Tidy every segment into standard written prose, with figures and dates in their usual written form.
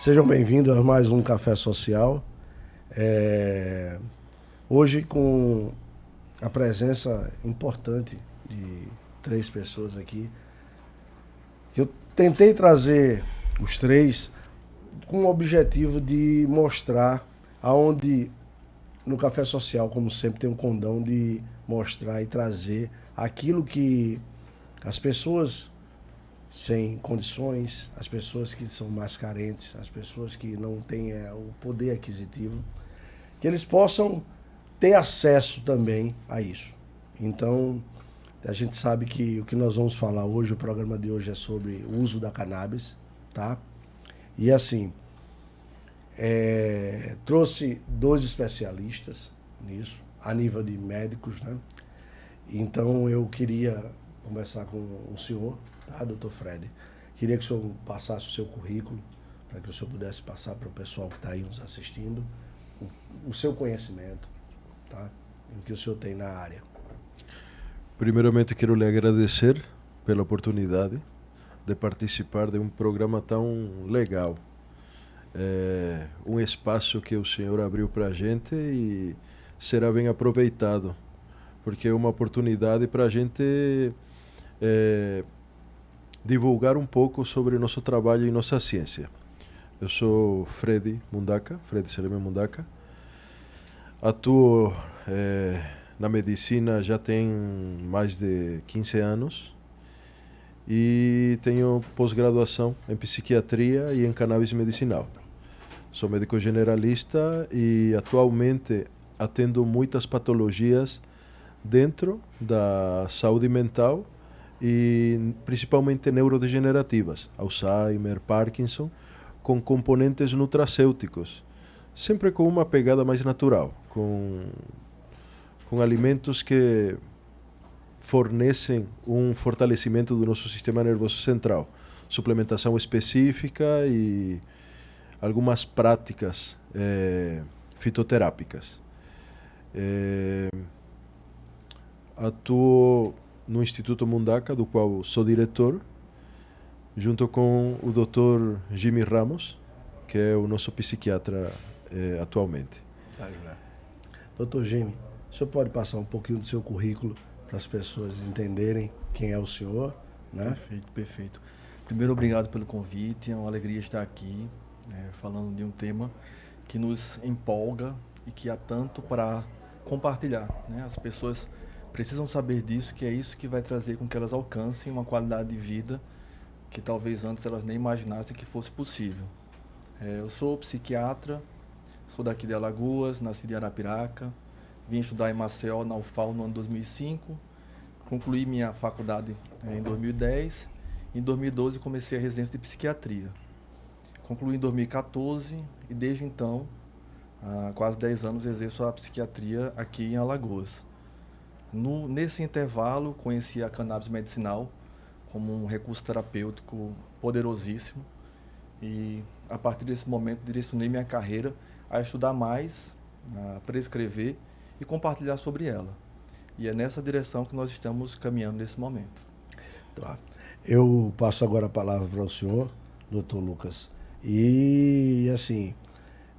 Sejam bem-vindos a mais um Café Social. Hoje com a presença importante de 3 pessoas aqui. Eu tentei trazer os 3 com o objetivo de mostrar aonde no Café Social, como sempre, tem um condão de mostrar e trazer aquilo que as pessoas sem condições, as pessoas que são mais carentes, as pessoas que não têm o poder aquisitivo, que eles possam ter acesso também a isso. Então, a gente sabe que o que nós vamos falar hoje, o programa de hoje é sobre o uso da cannabis, tá? E assim, trouxe 2 especialistas nisso, a nível de médicos, né? Então eu queria conversar com o senhor, tá, doutor Fred? Queria que o senhor passasse o seu currículo, para que o senhor pudesse passar para o pessoal que está aí nos assistindo, o seu conhecimento, tá? E o que o senhor tem na área. Primeiramente, quero lhe agradecer pela oportunidade de participar de um programa tão legal. É um espaço que o senhor abriu para a gente e será bem aproveitado, porque é uma oportunidade para a gente divulgar um pouco sobre o nosso trabalho e nossa ciência. Eu sou Fred Seleme Mundaka. Atuo na medicina já tem mais de 15 anos e tenho pós-graduação em psiquiatria e em cannabis medicinal. Sou médico generalista e atualmente atendo muitas patologias dentro da saúde mental e principalmente neurodegenerativas, Alzheimer, Parkinson, com componentes nutracêuticos, sempre com uma pegada mais natural, com alimentos que fornecem um fortalecimento do nosso sistema nervoso central, suplementação específica e algumas práticas fitoterápicas. Atuo no Instituto Mundaka, do qual sou diretor, junto com o Dr. Jimmy Ramos, que é o nosso psiquiatra atualmente. Tá, José. Doutor Jimmy, o senhor pode passar um pouquinho do seu currículo para as pessoas entenderem quem é o senhor, né? Perfeito, perfeito. Primeiro, obrigado pelo convite, é uma alegria estar aqui, falando de um tema que nos empolga e que há tanto para compartilhar, né? As pessoas precisam saber disso, que é isso que vai trazer com que elas alcancem uma qualidade de vida que talvez antes elas nem imaginassem que fosse possível. Eu sou psiquiatra, sou daqui de Alagoas, nasci de Arapiraca, vim estudar em Maceió, na UFAL, no ano 2005, concluí minha faculdade em 2010, em 2012 comecei a residência de psiquiatria. Concluí em 2014 e desde então, há quase 10 anos, exerço a psiquiatria aqui em Alagoas. Nesse intervalo, conheci a cannabis medicinal como um recurso terapêutico poderosíssimo e, a partir desse momento, direcionei minha carreira a estudar mais, a prescrever e compartilhar sobre ela. E é nessa direção que nós estamos caminhando nesse momento. Tá. Eu passo agora a palavra para o senhor, doutor Lucas. E, assim,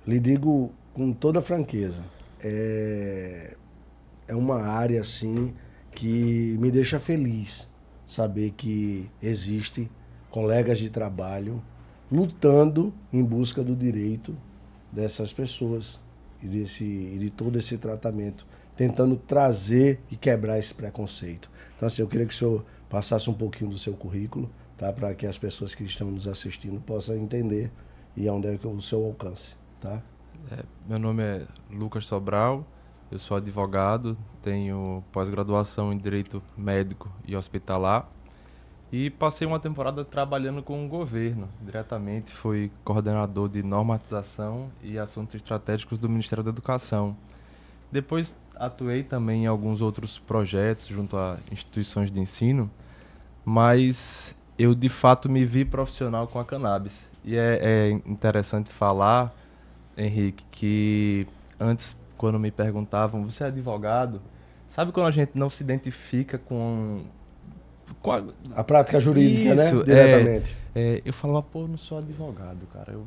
lhe digo com toda franqueza, é uma área, assim, que me deixa feliz saber que existem colegas de trabalho lutando em busca do direito dessas pessoas e de todo esse tratamento, tentando trazer e quebrar esse preconceito. Então, assim, eu queria que o senhor passasse um pouquinho do seu currículo, tá, para que as pessoas que estão nos assistindo possam entender e aonde é que o seu alcance, tá? Meu nome é Lucas Sobral, eu sou advogado, tenho pós-graduação em Direito Médico e Hospitalar e passei uma temporada trabalhando com o governo diretamente, fui coordenador de normatização e assuntos estratégicos do Ministério da Educação. Depois atuei também em alguns outros projetos junto a instituições de ensino, mas eu de fato me vi profissional com a cannabis. E é interessante falar, Henrique, que antes, quando me perguntavam, você é advogado? Sabe quando a gente não se identifica com a prática jurídica, isso, né? Diretamente. Eu falava, pô, eu não sou advogado, cara.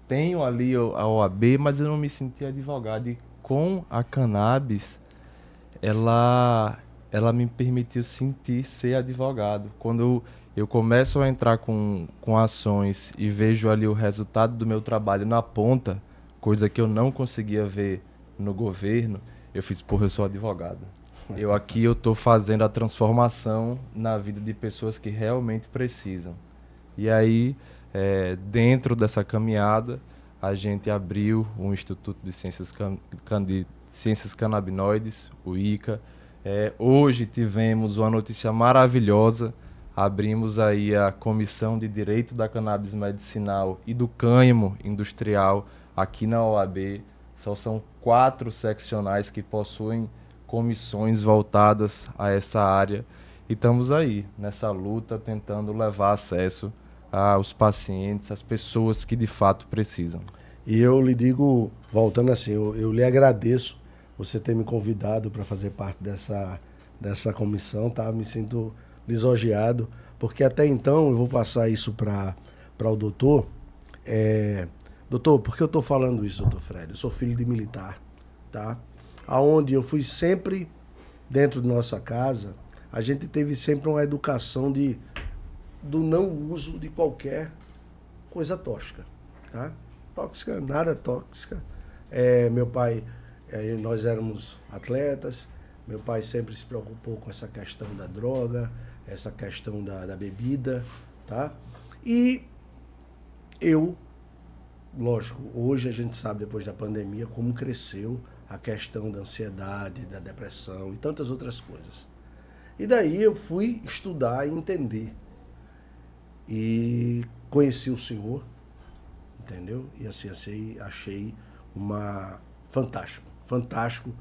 tenho ali a OAB, mas eu não me senti advogado. E com a cannabis, ela me permitiu sentir ser advogado. Quando eu começo a entrar com ações e vejo ali o resultado do meu trabalho na ponta, coisa que eu não conseguia ver no governo, eu fiz, porra, eu sou advogado. Eu tô fazendo a transformação na vida de pessoas que realmente precisam. E aí, dentro dessa caminhada, a gente abriu um Instituto de Ciências Canabinoides, o ICA. Hoje tivemos uma notícia maravilhosa. Abrimos aí a Comissão de Direito da Cannabis Medicinal e do Cânhamo Industrial aqui na OAB. São 4 seccionais que possuem comissões voltadas a essa área. E estamos aí, nessa luta, tentando levar acesso aos pacientes, às pessoas que de fato precisam. E eu lhe digo, voltando assim, eu lhe agradeço você ter me convidado para fazer parte dessa comissão, tá? Me sinto lisonjeado, porque até então eu vou passar isso para o doutor. Doutor, por que eu estou falando isso, doutor Fred? Eu sou filho de militar, tá? Aonde eu fui sempre, dentro de nossa casa, a gente teve sempre uma educação do não uso de qualquer coisa tóxica, tá? Tóxica, nada tóxica. Meu pai, nós éramos atletas, meu pai sempre se preocupou com essa questão da droga, essa questão da bebida, tá? E eu, lógico, hoje a gente sabe, depois da pandemia, como cresceu a questão da ansiedade, da depressão e tantas outras coisas. E daí eu fui estudar e entender. E conheci o senhor, entendeu? E assim, achei fantástico.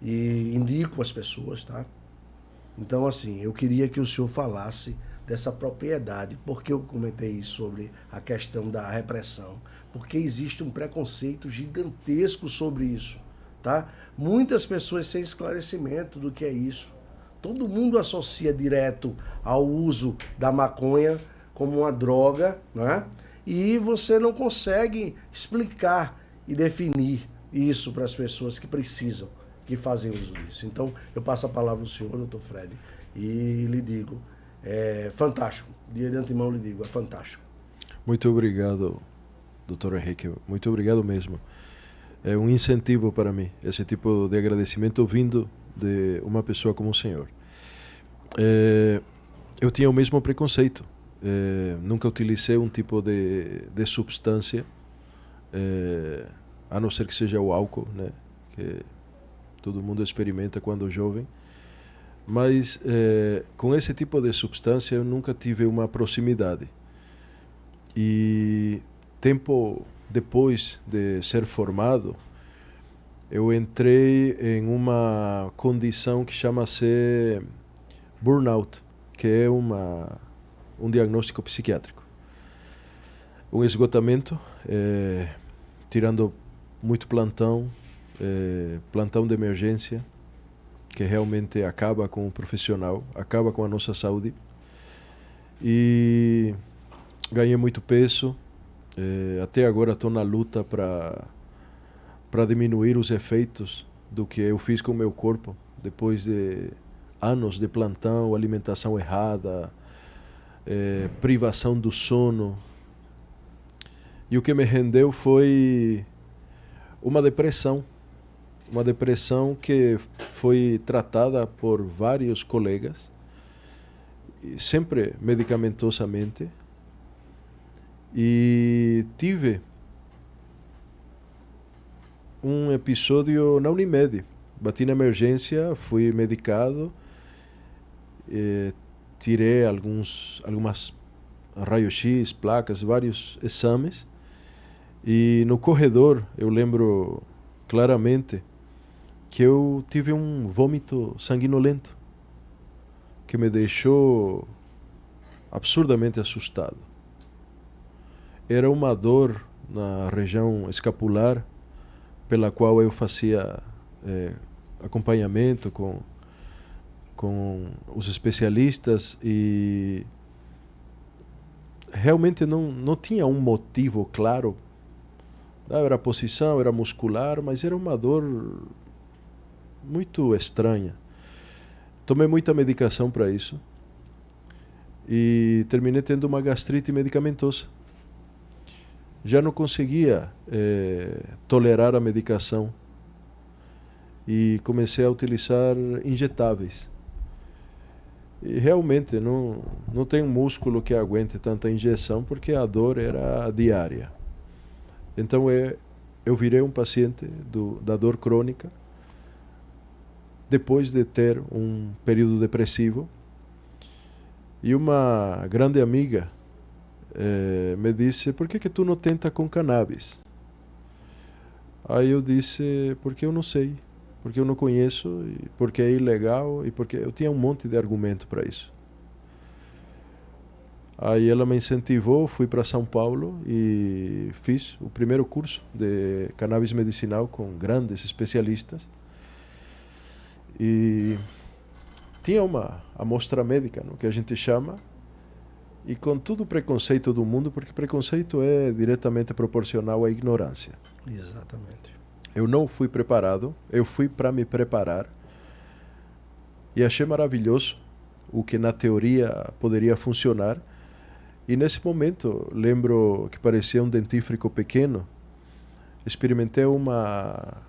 E indico as pessoas, tá? Então, assim, eu queria que o senhor falasse dessa propriedade. Por que eu comentei isso sobre a questão da repressão? Porque existe um preconceito gigantesco sobre isso, tá? Muitas pessoas sem esclarecimento do que é isso. Todo mundo associa direto ao uso da maconha como uma droga, né? E você não consegue explicar e definir isso para as pessoas que precisam, que fazem uso disso. Então, eu passo a palavra ao senhor, doutor Fred, e lhe digo, é fantástico. De antemão lhe digo, é fantástico. Muito obrigado, doutor Henrique. Muito obrigado mesmo. É um incentivo para mim, esse tipo de agradecimento vindo de uma pessoa como o senhor. Eu tinha o mesmo preconceito. Nunca utilizei um tipo de substância, a não ser que seja o álcool, né? Que todo mundo experimenta quando jovem. Mas com esse tipo de substância eu nunca tive uma proximidade. E tempo depois de ser formado, eu entrei em uma condição que chama-se burnout, que é um diagnóstico psiquiátrico. Um esgotamento, tirando muito plantão de emergência, que realmente acaba com o profissional, acaba com a nossa saúde. E ganhei muito peso. Até agora estou na luta para diminuir os efeitos do que eu fiz com o meu corpo, depois de anos de plantão, alimentação errada, privação do sono. E o que me rendeu foi uma depressão que foi tratada por vários colegas, sempre medicamentosamente, e tive um episódio na Unimed. Bati na emergência, fui medicado, tirei algumas raio-x, placas, vários exames, e no corredor eu lembro claramente que eu tive um vômito sanguinolento que me deixou absurdamente assustado. Era uma dor na região escapular, pela qual eu fazia acompanhamento com os especialistas, e realmente não tinha um motivo claro. Era posição, era muscular, mas era uma dor muito estranha. Tomei muita medicação para isso e terminei tendo uma gastrite medicamentosa. Já não conseguia tolerar a medicação e comecei a utilizar injetáveis. E realmente não tem um músculo que aguente tanta injeção porque a dor era diária. Então eu virei um paciente da dor crônica depois de ter um período depressivo. E uma grande amiga me disse, por que tu não tenta com cannabis? Aí eu disse, porque eu não sei, porque eu não conheço, e porque é ilegal, e porque eu tinha um monte de argumento para isso. Aí ela me incentivou, fui para São Paulo e fiz o primeiro curso de cannabis medicinal com grandes especialistas. E tinha uma amostra médica, no que a gente chama, e com todo o preconceito do mundo, porque preconceito é diretamente proporcional à ignorância. Exatamente. Eu não fui preparado, eu fui para me preparar e achei maravilhoso o que na teoria poderia funcionar. E nesse momento, lembro que parecia um dentífrico pequeno, experimentei uma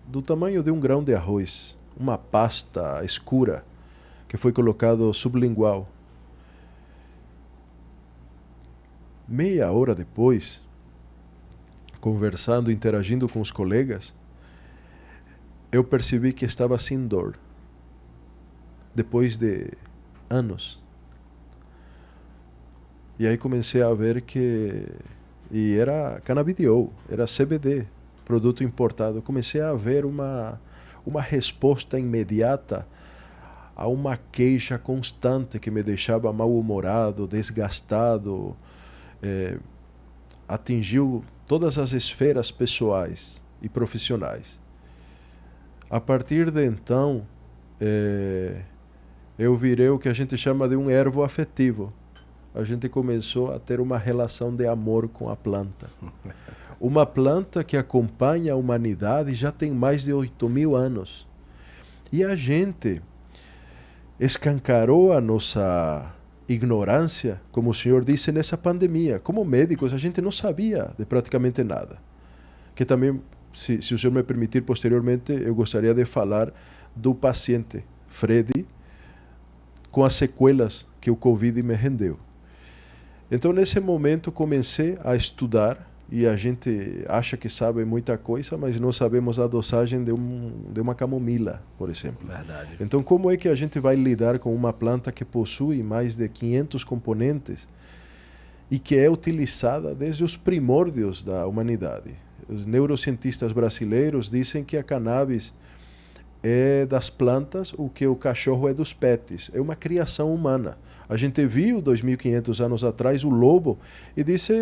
do tamanho de um grão de arroz, uma pasta escura que foi colocado sublingual. Meia hora depois, conversando, interagindo com os colegas, eu percebi que estava sem dor. Depois de anos. E aí comecei a ver que... E era canabidiol, era CBD, produto importado. Comecei a ver uma resposta imediata a uma queixa constante que me deixava mal-humorado, desgastado. Atingiu todas as esferas pessoais e profissionais. A partir de então, eu virei o que a gente chama de um ervo afetivo. A gente começou a ter uma relação de amor com a planta. Uma planta que acompanha a humanidade já tem mais de 8.000 anos. E a gente escancarou a nossa ignorância, como o senhor disse, nessa pandemia. Como médicos, a gente não sabia de praticamente nada. Que também, se o senhor me permitir, posteriormente, eu gostaria de falar do paciente Freddy, com as sequelas que o Covid me rendeu. Então, nesse momento, comecei a estudar, e a gente acha que sabe muita coisa, mas não sabemos a dosagem de uma camomila, por exemplo. Verdade. Então, como é que a gente vai lidar com uma planta que possui mais de 500 componentes e que é utilizada desde os primórdios da humanidade? Os neurocientistas brasileiros dizem que a cannabis é das plantas o que o cachorro é dos pets. É uma criação humana. A gente viu 2.500 anos atrás o lobo e disse,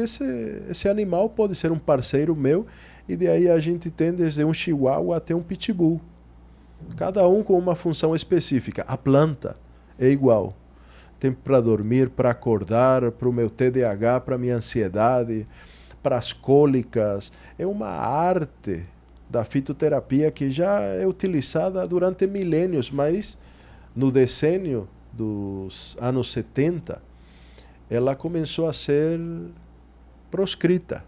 esse animal pode ser um parceiro meu, e daí a gente tem desde um chihuahua até um pitbull. Cada um com uma função específica. A planta é igual. Tem para dormir, para acordar, para o meu TDAH, para a minha ansiedade, para as cólicas. É uma arte da fitoterapia que já é utilizada durante milênios, mas no decênio dos anos 70, ela começou a ser proscrita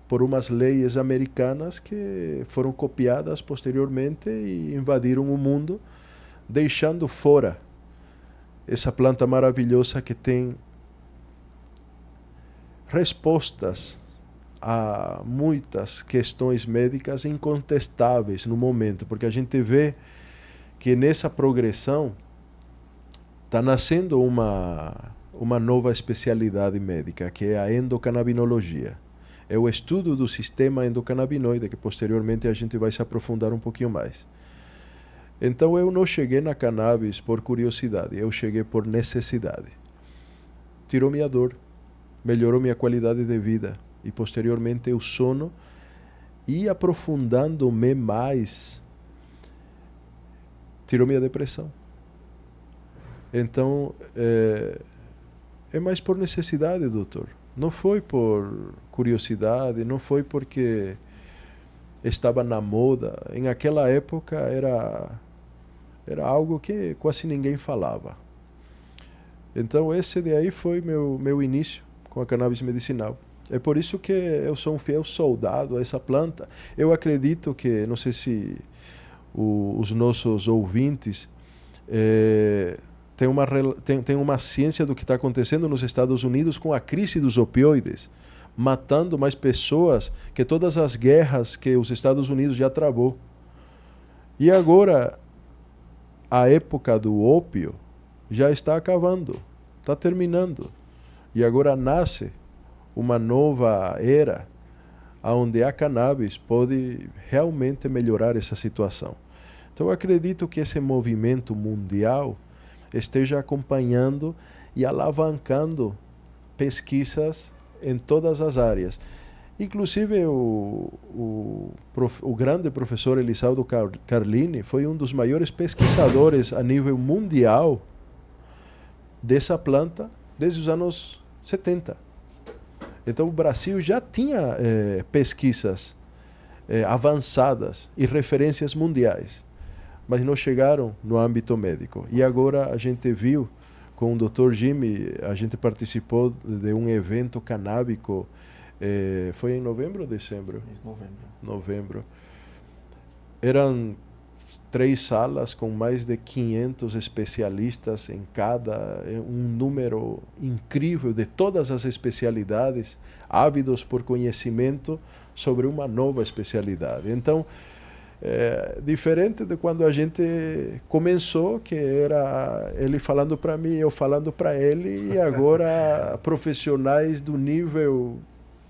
por umas leis americanas que foram copiadas posteriormente e invadiram o mundo, deixando fora essa planta maravilhosa que tem respostas a muitas questões médicas incontestáveis no momento, porque a gente vê que nessa progressão está nascendo uma nova especialidade médica, que é a endocannabinologia. É o estudo do sistema endocannabinoide, que posteriormente a gente vai se aprofundar um pouquinho mais. Então eu não cheguei na cannabis por curiosidade, eu cheguei por necessidade. Tirou minha dor, melhorou minha qualidade de vida e posteriormente o sono, e aprofundando-me mais, tirou minha depressão. Então, é mais por necessidade, doutor. Não foi por curiosidade, não foi porque estava na moda. Em aquela época era algo que quase ninguém falava. Então esse daí foi meu início com a cannabis medicinal. É por isso que eu sou um fiel soldado a essa planta. Eu acredito que, não sei se os nossos ouvintes tem uma ciência do que está acontecendo nos Estados Unidos com a crise dos opioides, matando mais pessoas que todas as guerras que os Estados Unidos já travou. E agora, a época do ópio já está acabando, está terminando. E agora nasce uma nova era onde a cannabis pode realmente melhorar essa situação. Então, eu acredito que esse movimento mundial esteja acompanhando e alavancando pesquisas em todas as áreas. Inclusive, o grande professor Elisaldo Carlini foi um dos maiores pesquisadores a nível mundial dessa planta desde os anos 70. Então, o Brasil já tinha pesquisas avançadas e referências mundiais, mas não chegaram no âmbito médico. E agora a gente viu, com o Dr. Jimmy, a gente participou de um evento canábico, foi em novembro ou dezembro? Novembro. Eram 3 salas com mais de 500 especialistas em cada, um número incrível de todas as especialidades, ávidos por conhecimento sobre uma nova especialidade. Então, diferente de quando a gente começou, que era ele falando para mim, eu falando para ele, e agora profissionais do nível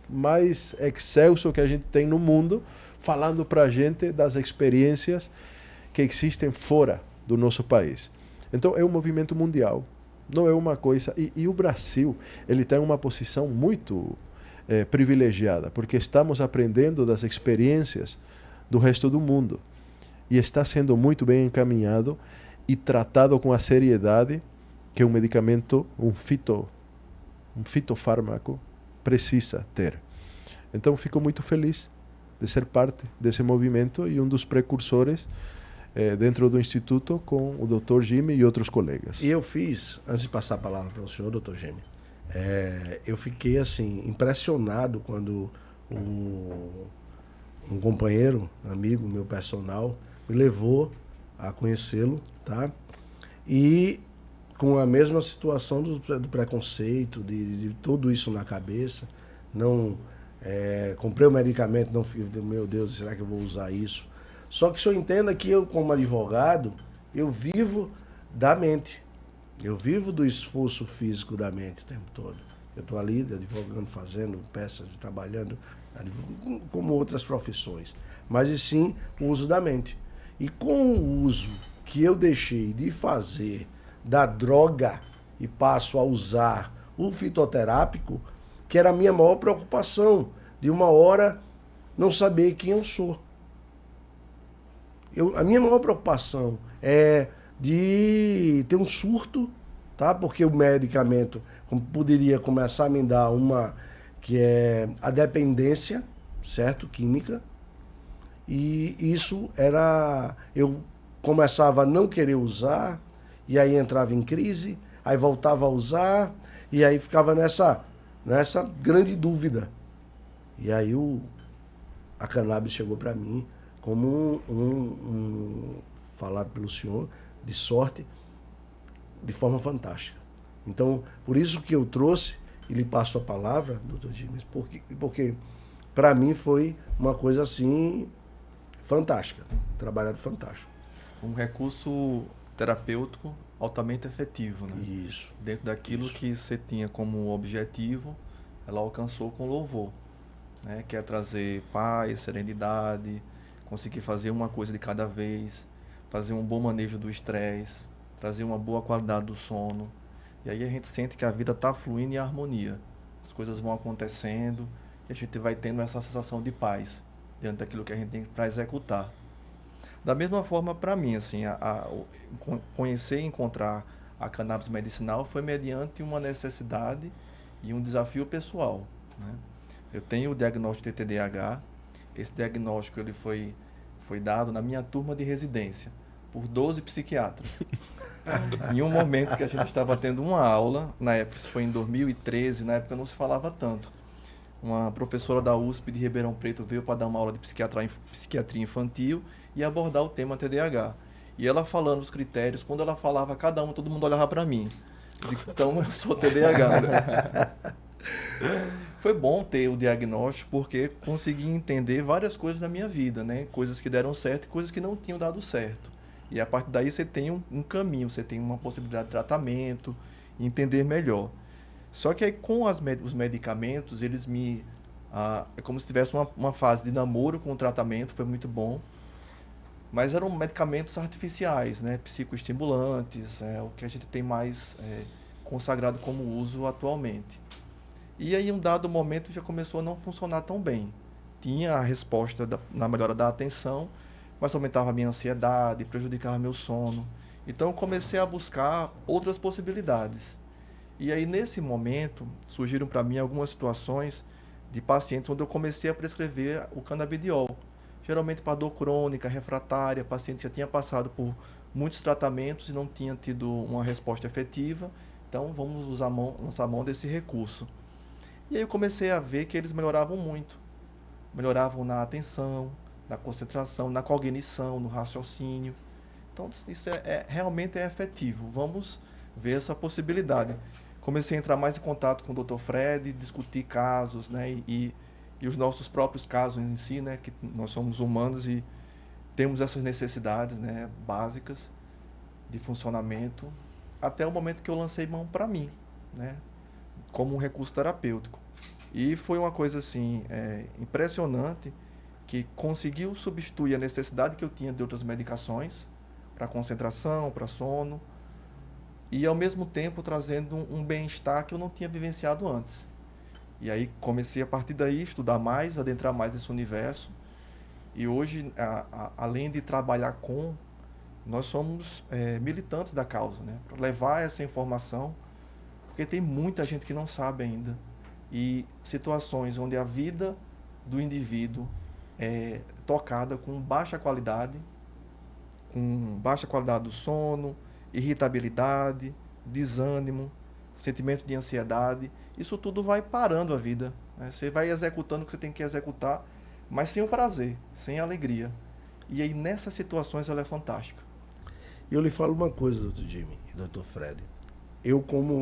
mais excelso que a gente tem no mundo, falando para a gente das experiências que existem fora do nosso país. Então é um movimento mundial, não é uma coisa... E o Brasil, ele tem uma posição muito privilegiada, porque estamos aprendendo das experiências do resto do mundo. E está sendo muito bem encaminhado e tratado com a seriedade que um medicamento, um fitofármaco precisa ter. Então fico muito feliz de ser parte desse movimento e um dos precursores dentro do Instituto com o Dr. Jimmy e outros colegas. E eu fiz, antes de passar a palavra para o senhor, Dr. Jimmy, eu fiquei assim impressionado quando um companheiro, amigo, meu personal, me levou a conhecê-lo, tá? E com a mesma situação do preconceito, de tudo isso na cabeça, não comprei o medicamento, não fiz, meu Deus, será que eu vou usar isso? Só que o senhor entenda que eu, como advogado, eu vivo da mente. Eu vivo do esforço físico da mente o tempo todo. Eu estou ali advogando, fazendo peças, trabalhando, como outras profissões. Mas, e sim, o uso da mente. E com o uso que eu deixei de fazer da droga e passo a usar o fitoterápico, que era a minha maior preocupação, de uma hora não saber quem eu sou. A minha maior preocupação é de ter um surto, tá? Porque o medicamento poderia começar a me dar uma, que é a dependência, certo? Química. E isso era... Eu começava a não querer usar, e aí entrava em crise, aí voltava a usar, e aí ficava nessa grande dúvida. E aí a cannabis chegou para mim como falado pelo senhor, de sorte, de forma fantástica. Então, por isso que eu trouxe e lhe passo a palavra, doutor James, porque para mim foi uma coisa assim fantástica, trabalhado fantástico. Um recurso terapêutico altamente efetivo, né? Isso. Dentro daquilo que você tinha como objetivo, ela alcançou com louvor, né? Que é trazer paz, serenidade, conseguir fazer uma coisa de cada vez, fazer um bom manejo do estresse, trazer uma boa qualidade do sono. E aí a gente sente que a vida está fluindo em harmonia. As coisas vão acontecendo e a gente vai tendo essa sensação de paz diante daquilo que a gente tem para executar. Da mesma forma, para mim, assim, conhecer e encontrar a cannabis medicinal foi mediante uma necessidade e um desafio pessoal, né? Eu tenho o diagnóstico de TDAH. Esse diagnóstico ele foi dado na minha turma de residência por 12 psiquiatras. Em um momento que a gente estava tendo uma aula, na época, isso foi em 2013, na época não se falava tanto. Uma professora da USP de Ribeirão Preto veio para dar uma aula de psiquiatria infantil e abordar o tema TDAH. E ela falando os critérios, quando ela falava cada um, todo mundo olhava para mim. Eu digo, então eu sou TDAH, né? Foi bom ter o diagnóstico porque consegui entender várias coisas da minha vida, né? Coisas que deram certo e coisas que não tinham dado certo. E a partir daí você tem um caminho, você tem uma possibilidade de tratamento, entender melhor. Só que aí com os medicamentos, eles é como se tivesse uma fase de namoro com o tratamento, foi muito bom. Mas eram medicamentos artificiais, né? Psicoestimulantes, o que a gente tem mais consagrado como uso atualmente. E aí, em um dado momento, já começou a não funcionar tão bem. Tinha a resposta na melhora da atenção, mas aumentava a minha ansiedade, prejudicava meu sono. Então, eu comecei a buscar outras possibilidades. E aí, nesse momento, surgiram para mim algumas situações de pacientes onde eu comecei a prescrever o canabidiol. Geralmente para dor crônica, refratária, paciente que já tinha passado por muitos tratamentos e não tinha tido uma resposta efetiva. Então, vamos lançar mão desse recurso. E aí eu comecei a ver que eles melhoravam muito. Melhoravam na atenção, na concentração, na cognição, no raciocínio. Então, isso realmente é efetivo. Vamos ver essa possibilidade. Comecei a entrar mais em contato com o Dr. Fred, discutir casos, né? E os nossos próprios casos em si, né? Que nós somos humanos e temos essas necessidades, né? Básicas de funcionamento. Até o momento que eu lancei mão para mim, né? Como um recurso terapêutico. E foi uma coisa assim, impressionante, que conseguiu substituir a necessidade que eu tinha de outras medicações, para concentração, para sono, e ao mesmo tempo trazendo um bem-estar que eu não tinha vivenciado antes. E aí comecei a partir daí a estudar mais, adentrar mais nesse universo, e hoje, além de trabalhar nós somos militantes da causa, né? Para levar essa informação, porque tem muita gente que não sabe ainda. E situações onde a vida do indivíduo é tocada com baixa qualidade do sono, irritabilidade, desânimo, sentimento de ansiedade, isso tudo vai parando a vida, né? Você vai executando o que você tem que executar, mas sem o prazer, sem a alegria. E aí nessas situações ela é fantástica. E eu lhe falo uma coisa, doutor Jimmy e doutor Fred. Eu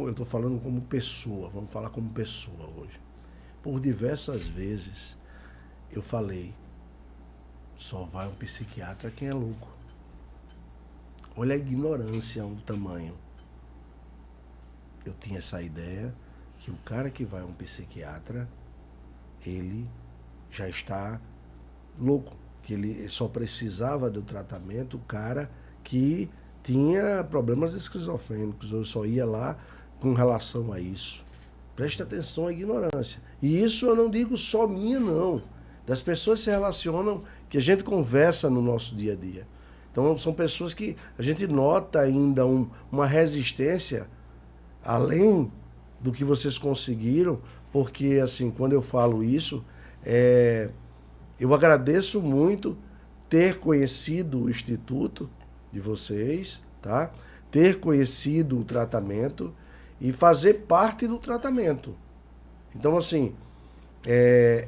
estou falando como pessoa, vamos falar como pessoa hoje. Por diversas vezes eu falei, só vai um psiquiatra quem é louco. Olha a ignorância do tamanho. Eu tinha essa ideia que o cara que vai a um psiquiatra, ele já está louco, que ele só precisava do tratamento, o cara que tinha problemas esquizofrênicos, eu só ia lá com relação a isso. Preste atenção à ignorância. E isso eu não digo só minha, não. Das pessoas que se relacionam, que a gente conversa no nosso dia a dia. Então são pessoas que a gente nota ainda uma resistência além do que vocês conseguiram, porque assim, quando eu falo isso, eu agradeço muito ter conhecido o Instituto de vocês, tá? Ter conhecido o tratamento e fazer parte do tratamento. Então, assim,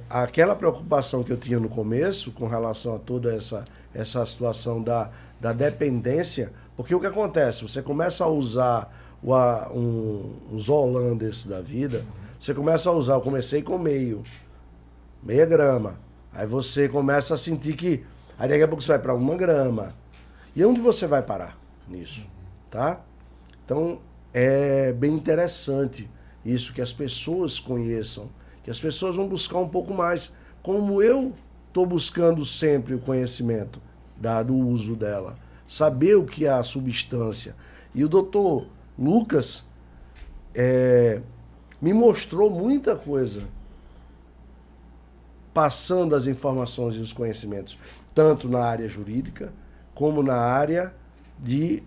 aquela preocupação que eu tinha no começo com relação a toda essa situação da dependência, porque o que acontece? Você começa a usar uns holandes da vida, você começa a usar, eu comecei com meia grama, aí você começa a sentir que, aí daqui a pouco você vai para 1 grama, e onde você vai parar nisso, tá? Então, é bem interessante isso, que as pessoas conheçam, que as pessoas vão buscar um pouco mais, como eu estou buscando sempre o conhecimento do uso dela, saber o que é a substância. E o doutor Lucas me mostrou muita coisa, passando as informações e os conhecimentos, tanto na área jurídica, como na área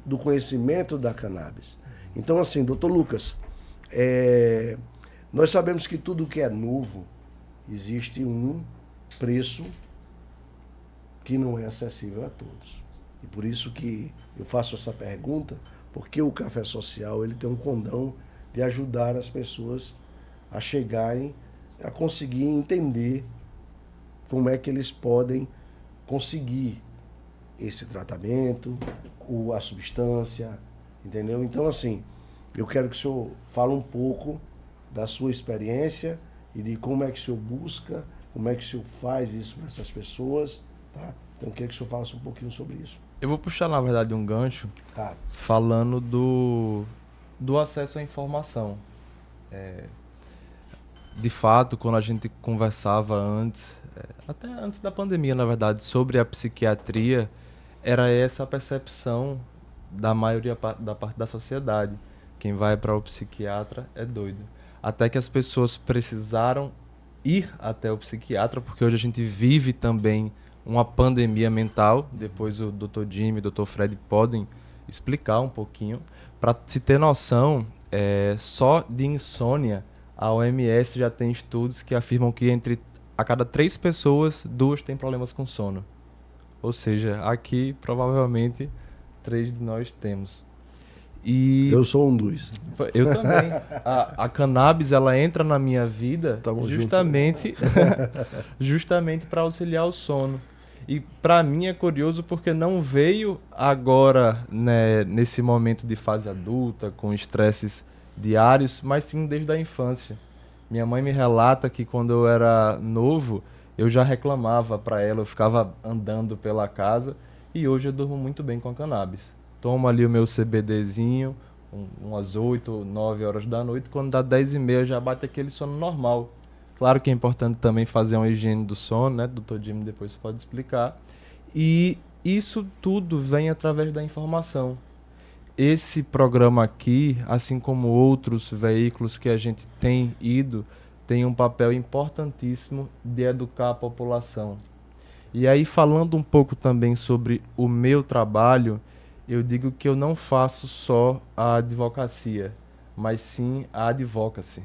do conhecimento da cannabis. Então, assim, doutor Lucas, nós sabemos que tudo que é novo, existe um preço que não é acessível a todos. E por isso que eu faço essa pergunta, porque o Café Social ele tem um condão de ajudar as pessoas a chegarem, a conseguir entender como é que eles podem conseguir esse tratamento, a substância, entendeu? Então, assim, eu quero que o senhor fale um pouco da sua experiência e de como é que o senhor busca, como é que o senhor faz isso para essas pessoas, tá? Então, eu quero que o senhor falasse um pouquinho sobre isso. Eu vou puxar, na verdade, um gancho falando do acesso à informação. De fato, quando a gente conversava antes, até antes da pandemia, na verdade, sobre a psiquiatria, era essa a percepção da maioria da parte da sociedade. Quem vai para o psiquiatra é doido. Até que as pessoas precisaram ir até o psiquiatra, porque hoje a gente vive também uma pandemia mental. Depois o Dr. Jimmy e o Dr. Fred podem explicar um pouquinho. Para se ter noção, só de insônia, a OMS já tem estudos que afirmam que a cada 3 pessoas, 2 têm problemas com sono. Ou seja, aqui provavelmente 3 de nós temos. E eu sou um dos. Eu também. A cannabis, ela entra na minha vida justamente para auxiliar o sono. E para mim é curioso porque não veio agora, né, nesse momento de fase adulta, com estresses diários, mas sim desde a infância. Minha mãe me relata que quando eu era novo, eu já reclamava para ela, eu ficava andando pela casa, e hoje eu durmo muito bem com a cannabis. Tomo ali o meu CBDzinho, umas 8 ou 9 horas da noite, quando dá 10h30 já bate aquele sono normal. Claro que é importante também fazer uma higiene do sono, né? Dr. Jimmy depois pode explicar. E isso tudo vem através da informação. Esse programa aqui, assim como outros veículos que a gente tem ido, tem um papel importantíssimo de educar a população. E aí, falando um pouco também sobre o meu trabalho, eu digo que eu não faço só a advocacia, mas sim a advocacy.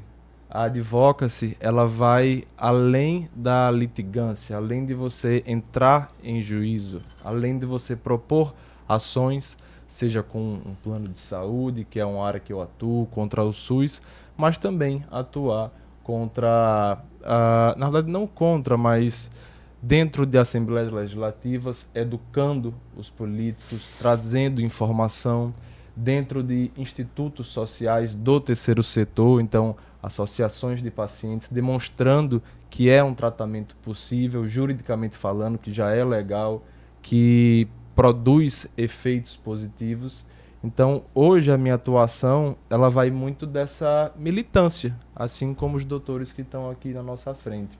A advocacy, ela vai além da litigância, além de você entrar em juízo, além de você propor ações, seja com um plano de saúde, que é uma área que eu atuo, contra o SUS, mas também atuar contra, na verdade não contra, mas dentro de assembleias legislativas, educando os políticos, trazendo informação, dentro de institutos sociais do terceiro setor, então associações de pacientes, demonstrando que é um tratamento possível, juridicamente falando, que já é legal, que produz efeitos positivos. Então, hoje a minha atuação, ela vai muito dessa militância, assim como os doutores que estão aqui na nossa frente.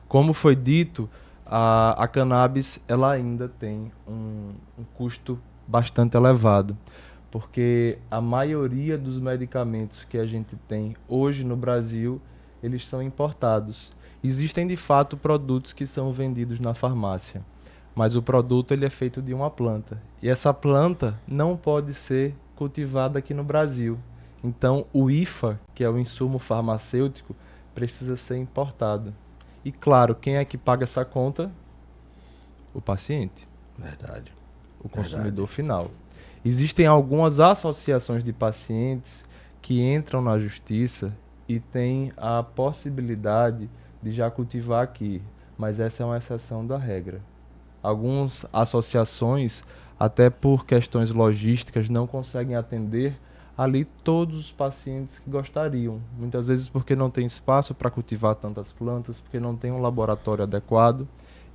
Como foi dito, a cannabis ela ainda tem um custo bastante elevado, porque a maioria dos medicamentos que a gente tem hoje no Brasil, eles são importados. Existem, de fato, produtos que são vendidos na farmácia, mas o produto ele é feito de uma planta. E essa planta não pode ser cultivada aqui no Brasil. Então, o IFA, que é o insumo farmacêutico, precisa ser importado. E, claro, quem é que paga essa conta? O paciente. Verdade. O consumidor final. Existem algumas associações de pacientes que entram na justiça e têm a possibilidade de já cultivar aqui, mas essa é uma exceção da regra. Algumas associações, até por questões logísticas, não conseguem atender ali todos os pacientes que gostariam. Muitas vezes porque não tem espaço para cultivar tantas plantas, porque não tem um laboratório adequado,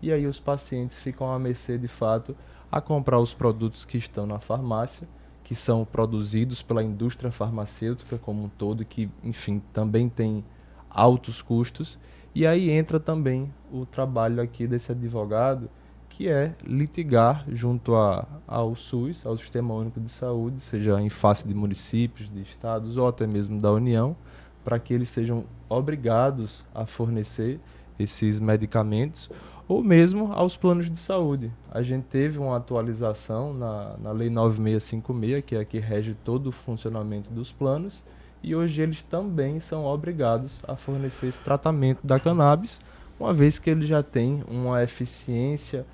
e aí os pacientes ficam à mercê, de fato, a comprar os produtos que estão na farmácia, que são produzidos pela indústria farmacêutica como um todo, que, enfim, também tem altos custos. E aí entra também o trabalho aqui desse advogado, que é litigar junto ao SUS, ao Sistema Único de Saúde, seja em face de municípios, de estados ou até mesmo da União, para que eles sejam obrigados a fornecer esses medicamentos, ou mesmo aos planos de saúde. A gente teve uma atualização na Lei 9656, que é a que rege todo o funcionamento dos planos, e hoje eles também são obrigados a fornecer esse tratamento da cannabis, uma vez que ele já tem uma eficiência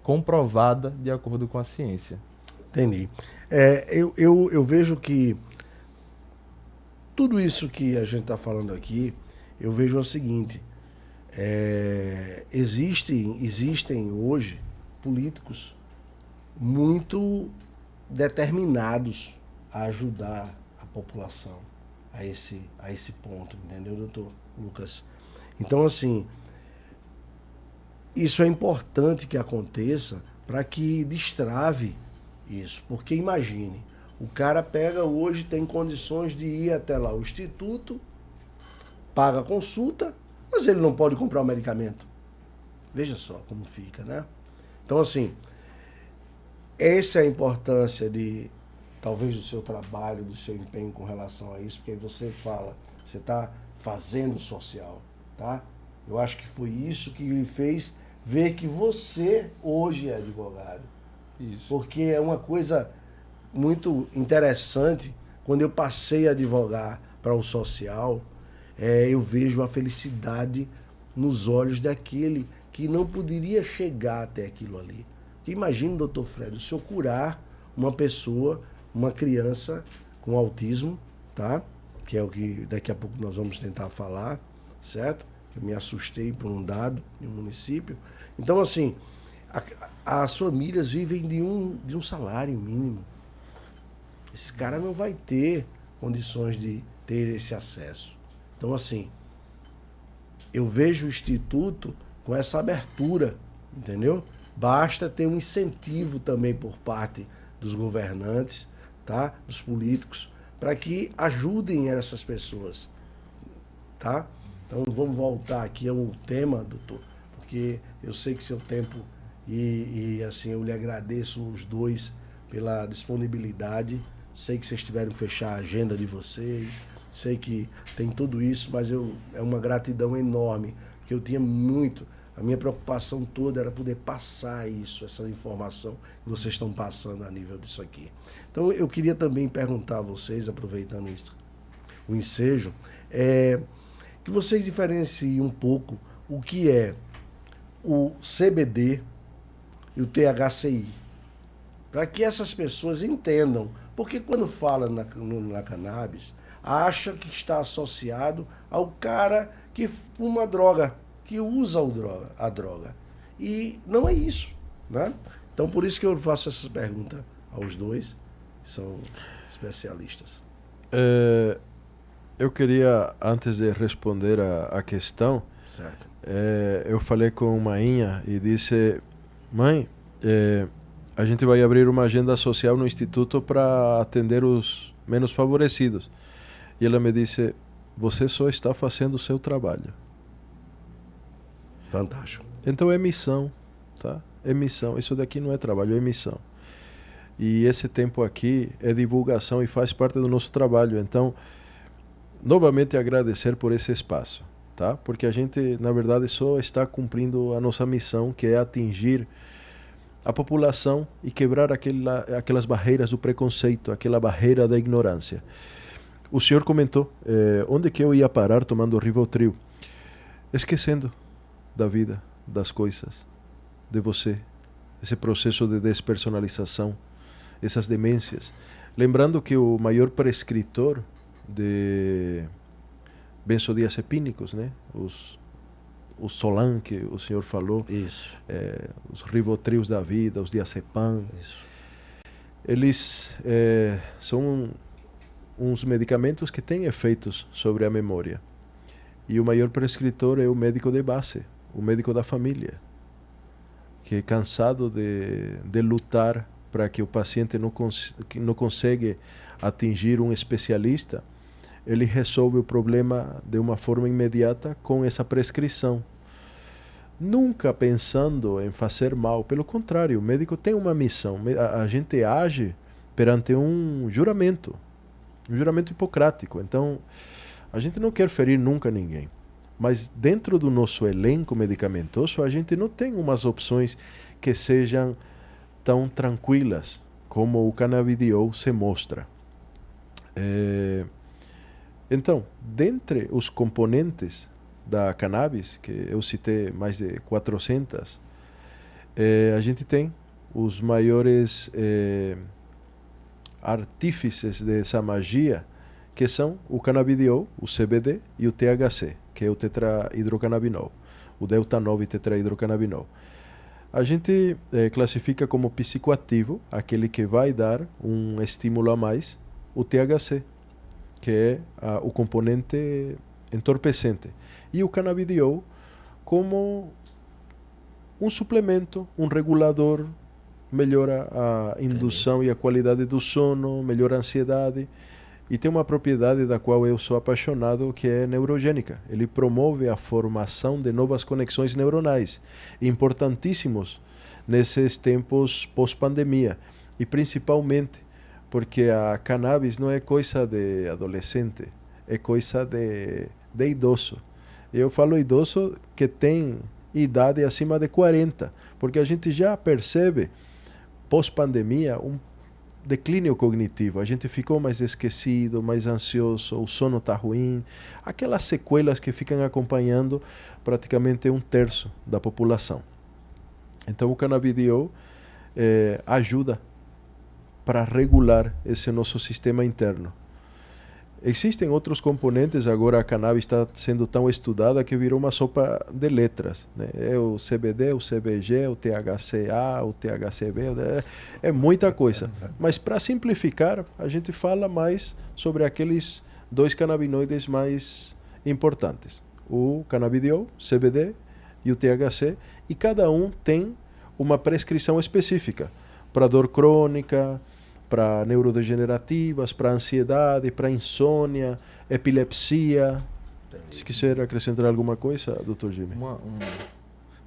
comprovada de acordo com a ciência. Entendi. Eu vejo que tudo isso que a gente está falando aqui, eu vejo o seguinte: existem hoje políticos muito determinados a ajudar a população a esse ponto, entendeu, doutor Lucas? Então, assim, isso é importante que aconteça para que destrave isso. Porque imagine, o cara pega hoje, tem condições de ir até lá o instituto, paga a consulta, mas ele não pode comprar o medicamento. Veja só como fica, né? Então, assim, essa é a importância de, talvez, do seu trabalho, do seu empenho com relação a isso, porque você fala, você está fazendo social, tá? Eu acho que foi isso que lhe fez ver que você hoje é advogado. Isso. Porque é uma coisa muito interessante, quando eu passei a advogar para o social, eu vejo a felicidade nos olhos daquele que não poderia chegar até aquilo ali. Porque imagine, doutor Fred, o senhor curar uma pessoa, uma criança com autismo, tá? Que é o que daqui a pouco nós vamos tentar falar, certo? Eu me assustei por um dado em um município. Então, assim, as famílias vivem de um salário mínimo. Esse cara não vai ter condições de ter esse acesso. Então, assim, eu vejo o Instituto com essa abertura, entendeu? Basta ter um incentivo também por parte dos governantes, tá? Dos políticos, para que ajudem essas pessoas, tá? Então, vamos voltar aqui ao tema, doutor, porque eu sei que seu tempo e assim, eu lhe agradeço os dois pela disponibilidade. Sei que vocês tiveram que fechar a agenda de vocês, sei que tem tudo isso, mas é uma gratidão enorme, porque eu tinha muito, a minha preocupação toda era poder passar isso, essa informação que vocês estão passando a nível disso aqui. Então, eu queria também perguntar a vocês, aproveitando isso, o ensejo, que vocês diferenciem um pouco o que é o CBD e o THCI, para que essas pessoas entendam. Porque quando fala na cannabis, acha que está associado ao cara que fuma droga, que usa a droga. E não é isso, né? Então, por isso que eu faço essa pergunta aos dois, que são especialistas. Eu queria, antes de responder a questão, Certo. Eu falei com Mainha e disse: mãe, a gente vai abrir uma agenda social no Instituto para atender os menos favorecidos. E ela me disse: você só está fazendo o seu trabalho. Fantástico. Então é missão, tá? É missão. Isso daqui não é trabalho, é missão. E esse tempo aqui é divulgação e faz parte do nosso trabalho. Então, novamente agradecer por esse espaço, tá? Porque a gente, na verdade, só está cumprindo a nossa missão, que é atingir a população e quebrar aquelas barreiras do preconceito, aquela barreira da ignorância. O senhor comentou onde que eu ia parar tomando Rivotril, esquecendo da vida, das coisas, de você, esse processo de despersonalização, essas demências. Lembrando que o maior prescritor de benzodiazepínicos, né? Os Solan, que o senhor falou, Isso. Os Rivotrios da vida, os diazepam, Isso. eles são uns medicamentos que têm efeitos sobre a memória. E o maior prescritor é o médico de base, o médico da família, que é cansado de lutar para que o paciente não consegue atingir um especialista. Ele resolve o problema de uma forma imediata com essa prescrição. Nunca pensando em fazer mal. Pelo contrário, o médico tem uma missão. A gente age perante um juramento hipocrático. Então, a gente não quer ferir nunca ninguém. Mas dentro do nosso elenco medicamentoso, a gente não tem umas opções que sejam tão tranquilas como o canabidiol se mostra. Então, dentre os componentes da cannabis, que eu citei mais de 400, a gente tem os maiores artífices dessa magia, que são o canabidiol, o CBD e o THC, que é o tetrahidrocannabinol, o delta-9 tetrahidrocannabinol. A gente classifica como psicoativo aquele que vai dar um estímulo a mais, o THC, que é o componente entorpecente, e o canabidiol como um suplemento, um regulador, melhora a indução e a qualidade do sono, melhora a ansiedade, e tem uma propriedade da qual eu sou apaixonado, que é neurogênica. Ele promove a formação de novas conexões neuronais, importantíssimos nesses tempos pós-pandemia, e principalmente porque a cannabis não é coisa de adolescente, é coisa de idoso. Eu falo idoso que tem idade acima de 40, porque a gente já percebe, pós-pandemia, um declínio cognitivo. A gente ficou mais esquecido, mais ansioso, o sono está ruim. Aquelas sequelas que ficam acompanhando praticamente 1/3 da população. Então o canabidiol ajuda para regular esse nosso sistema interno. Existem outros componentes, agora a cannabis está sendo tão estudada que virou uma sopa de letras, né? É o CBD, o CBG, o THCA, o THCB, é muita coisa. Mas para simplificar, a gente fala mais sobre aqueles 2 canabinoides mais importantes. O canabidiol, CBD e o THC, e cada um tem uma prescrição específica para dor crônica, para neurodegenerativas, para ansiedade, para insônia, epilepsia. Se quiser acrescentar alguma coisa, Dr. Jimmy.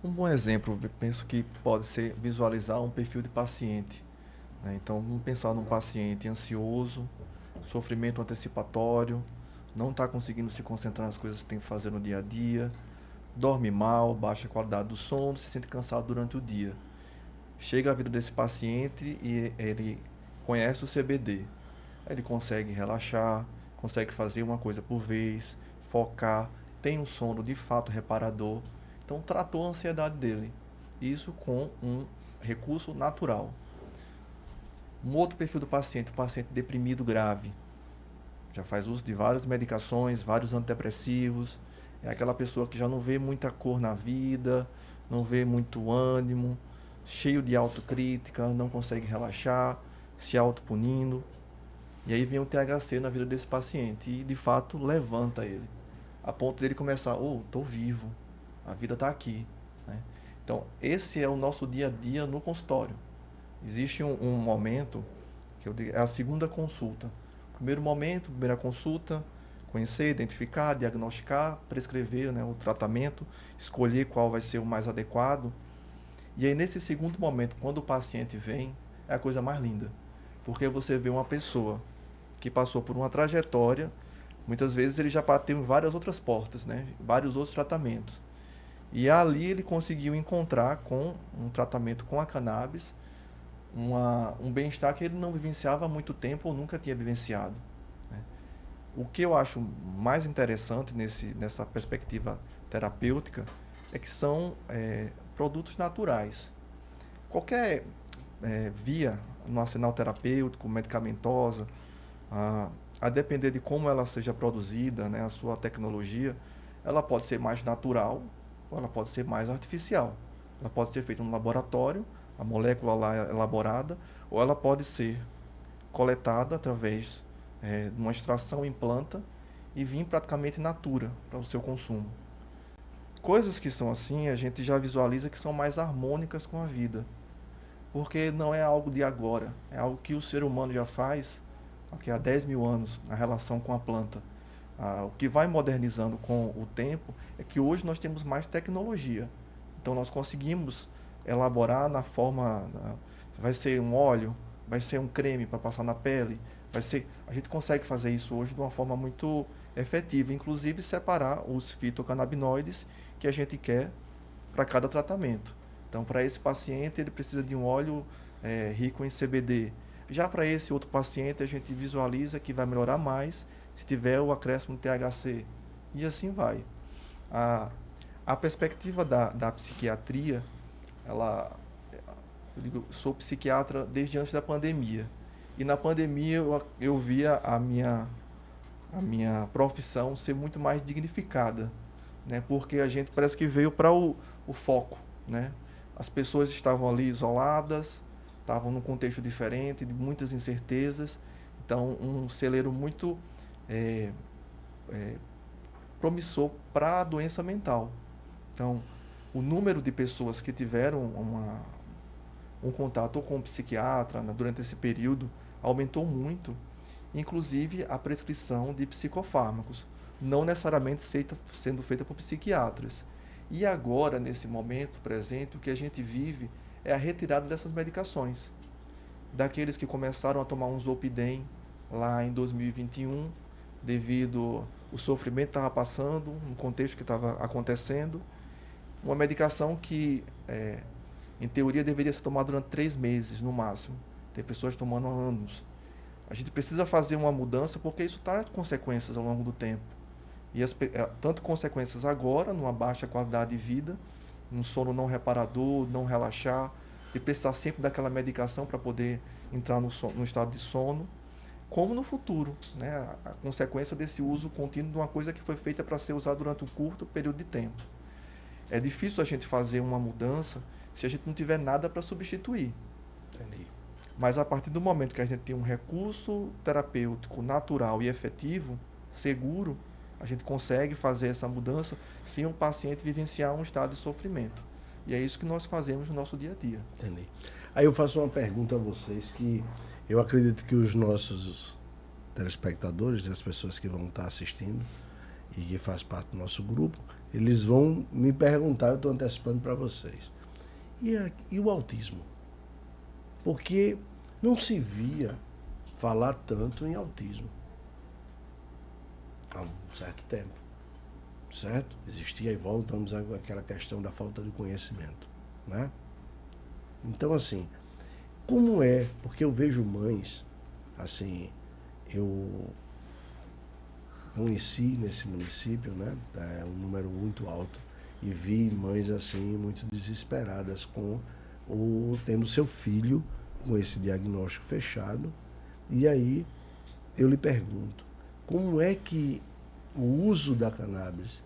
Um bom exemplo, eu penso que pode ser visualizar um perfil de paciente, né? Então, vamos pensar num paciente ansioso, sofrimento antecipatório, não está conseguindo se concentrar nas coisas que tem que fazer no dia a dia, dorme mal, baixa qualidade do sono, se sente cansado durante o dia. Chega a vida desse paciente e ele conhece o CBD, ele consegue relaxar, consegue fazer uma coisa por vez, focar, tem um sono de fato reparador, então tratou a ansiedade dele, isso com um recurso natural. Um outro perfil do paciente, o paciente deprimido grave, já faz uso de várias medicações, vários antidepressivos, é aquela pessoa que já não vê muita cor na vida, não vê muito ânimo, cheio de autocrítica, não consegue relaxar, se autopunindo. E aí vem o THC na vida desse paciente e, de fato, levanta ele. A ponto dele começar, estou vivo, a vida está aqui, né? Então, esse é o nosso dia a dia no consultório. Existe um momento, que eu digo, é a segunda consulta. Primeiro momento, primeira consulta, conhecer, identificar, diagnosticar, prescrever, né, o tratamento, escolher qual vai ser o mais adequado. E aí, nesse segundo momento, quando o paciente vem, é a coisa mais linda. Porque você vê uma pessoa que passou por uma trajetória, muitas vezes ele já bateu em várias outras portas, né? Vários outros tratamentos. E ali ele conseguiu encontrar com um tratamento com a cannabis um bem-estar que ele não vivenciava há muito tempo ou nunca tinha vivenciado, né? O que eu acho mais interessante nessa perspectiva terapêutica é que são produtos naturais. Qualquer via no arsenal terapêutico, medicamentosa, a depender de como ela seja produzida, né, a sua tecnologia, ela pode ser mais natural ou ela pode ser mais artificial. Ela pode ser feita no laboratório, a molécula lá é elaborada, ou ela pode ser coletada através de uma extração em planta e vir praticamente in natura para o seu consumo. Coisas que são assim, a gente já visualiza que são mais harmônicas com a vida, porque não é algo de agora, é algo que o ser humano já faz há 10 mil anos na relação com a planta. O que vai modernizando com o tempo é que hoje nós temos mais tecnologia, então nós conseguimos elaborar na forma, vai ser um óleo, vai ser um creme para passar na pele, A gente consegue fazer isso hoje de uma forma muito efetiva, inclusive separar os fitocannabinoides que a gente quer para cada tratamento. Então, para esse paciente, ele precisa de um óleo rico em CBD. Já para esse outro paciente, a gente visualiza que vai melhorar mais se tiver o acréscimo de THC. E assim vai. A perspectiva da psiquiatria, eu sou psiquiatra desde antes da pandemia. E na pandemia eu via a minha profissão ser muito mais dignificada, né? Porque a gente parece que veio para o foco, né? As pessoas estavam ali isoladas, estavam num contexto diferente, de muitas incertezas. Então, um celeiro muito promissor para a doença mental. Então, o número de pessoas que tiveram um contato ou com um psiquiatra, né, durante esse período aumentou muito, inclusive a prescrição de psicofármacos, não necessariamente sendo feita por psiquiatras. E agora, nesse momento presente, o que a gente vive é a retirada dessas medicações. Daqueles que começaram a tomar um Zolpidem lá em 2021, devido ao sofrimento que estava passando, no contexto que estava acontecendo, uma medicação que, em teoria, deveria ser tomada durante 3 meses, no máximo. Tem pessoas tomando há anos. A gente precisa fazer uma mudança porque isso traz consequências ao longo do tempo. E tanto consequências agora, numa baixa qualidade de vida, um sono não reparador, não relaxar, de precisar sempre daquela medicação para poder entrar no estado de sono, como no futuro, né? A consequência desse uso contínuo de uma coisa que foi feita para ser usada durante um curto período de tempo. É difícil a gente fazer uma mudança se a gente não tiver nada para substituir. Entendi. Mas a partir do momento que a gente tem um recurso terapêutico natural e efetivo, seguro, a gente consegue fazer essa mudança sem um paciente vivenciar um estado de sofrimento. E é isso que nós fazemos no nosso dia a dia. Entendi. Aí eu faço uma pergunta a vocês que eu acredito que os nossos telespectadores, as pessoas que vão estar assistindo e que faz parte do nosso grupo, eles vão me perguntar, eu estou antecipando para vocês. E o autismo? Porque não se via falar tanto em autismo há um certo tempo, certo? Existia, e voltamos àquela questão da falta de conhecimento, né? Então, assim, como é, porque eu vejo mães, assim, eu conheci nesse município, né? É um número muito alto, e vi mães, assim, muito desesperadas tendo seu filho com esse diagnóstico fechado. E aí eu lhe pergunto, como é que o uso da cannabis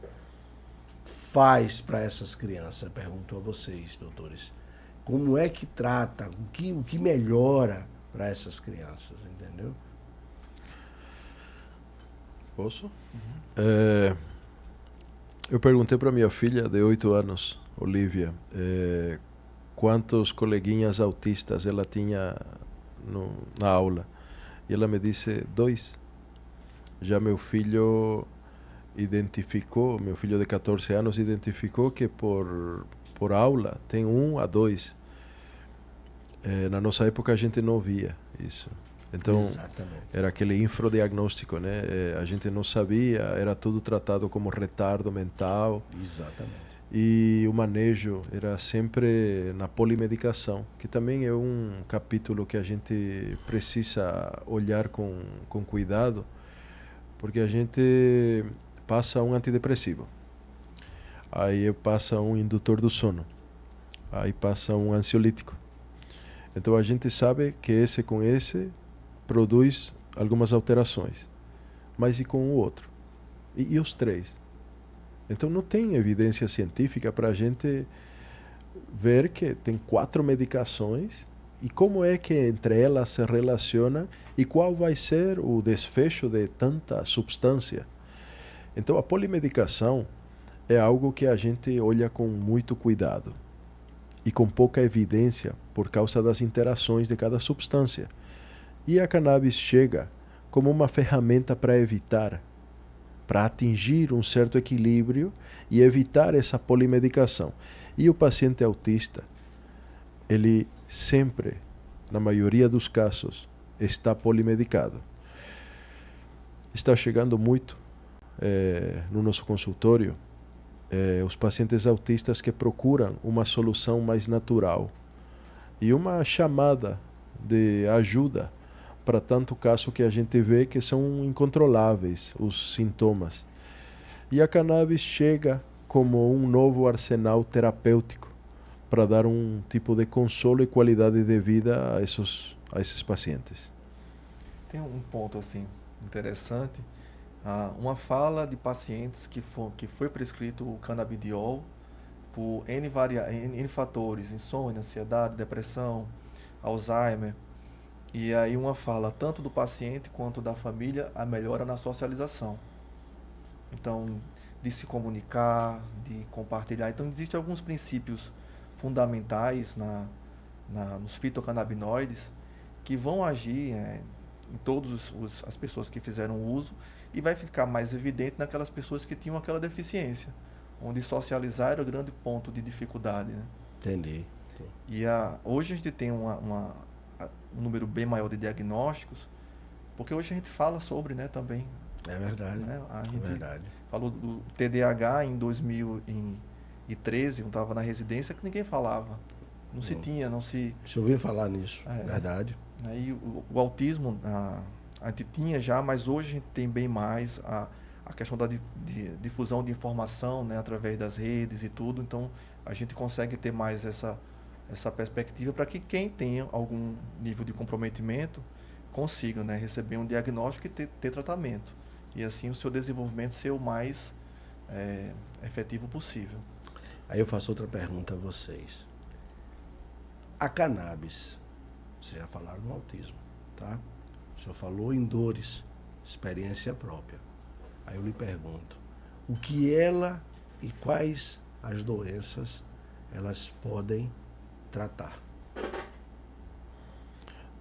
faz para essas crianças? Pergunto a vocês, doutores. Como é que trata, o que melhora para essas crianças, entendeu? Posso? Eu perguntei para minha filha de 8 anos, Olivia, quantos coleguinhas autistas ela tinha na aula. E ela me disse 2. Já meu filho de 14 anos, identificou que por aula tem 1 a 2. Na nossa época a gente não via isso. Então, exatamente, era aquele infrodiagnóstico, né? A gente não sabia, era tudo tratado como retardo mental. Exatamente. E o manejo era sempre na polimedicação, que também é um capítulo que a gente precisa olhar com cuidado, porque a gente passa um antidepressivo, aí passa um indutor do sono, aí passa um ansiolítico. Então a gente sabe que esse com esse produz algumas alterações, mas e com o outro? E os 3? Então não tem evidência científica para a gente ver que tem 4 medicações e como é que entre elas se relacionam e qual vai ser o desfecho de tanta substância. Então a polimedicação é algo que a gente olha com muito cuidado e com pouca evidência por causa das interações de cada substância. E a cannabis chega como uma ferramenta para evitar, para atingir um certo equilíbrio e evitar essa polimedicação. E o paciente autista, ele sempre, na maioria dos casos, está polimedicado. está chegando muito no nosso consultório os pacientes autistas que procuram uma solução mais natural e uma chamada de ajuda para tanto caso que a gente vê que são incontroláveis os sintomas. E a cannabis chega como um novo arsenal terapêutico para dar um tipo de consolo e qualidade de vida a esses pacientes. Tem um ponto assim interessante, uma fala de pacientes que foi prescrito o canabidiol por N fatores, insônia, ansiedade, depressão, Alzheimer, e aí uma fala tanto do paciente quanto da família, a melhora na socialização. Então, de se comunicar, de compartilhar. Então, existem alguns princípios fundamentais nos fitocannabinoides que vão agir em todas as pessoas que fizeram uso e vai ficar mais evidente naquelas pessoas que tinham aquela deficiência, onde socializar era o grande ponto de dificuldade. Né? Entendi. E hoje a gente tem um número bem maior de diagnósticos, porque hoje a gente fala sobre, né, também. É verdade. Né? A gente verdade. falou do TDAH em 2013, eu estava na residência, que ninguém falava. Não se tinha, não se... Deixa eu ouvir falar nisso, verdade. Aí o autismo a gente tinha já, mas hoje a gente tem bem mais a questão da difusão de informação, né, através das redes e tudo. Então a gente consegue ter mais essa perspectiva para que quem tenha algum nível de comprometimento consiga, né, receber um diagnóstico e ter tratamento. E assim o seu desenvolvimento ser o mais efetivo possível. Aí eu faço outra pergunta a vocês. A cannabis, vocês já falaram no autismo, tá? O senhor falou em dores, experiência própria. Aí eu lhe pergunto, o que ela e quais as doenças elas podem tratar?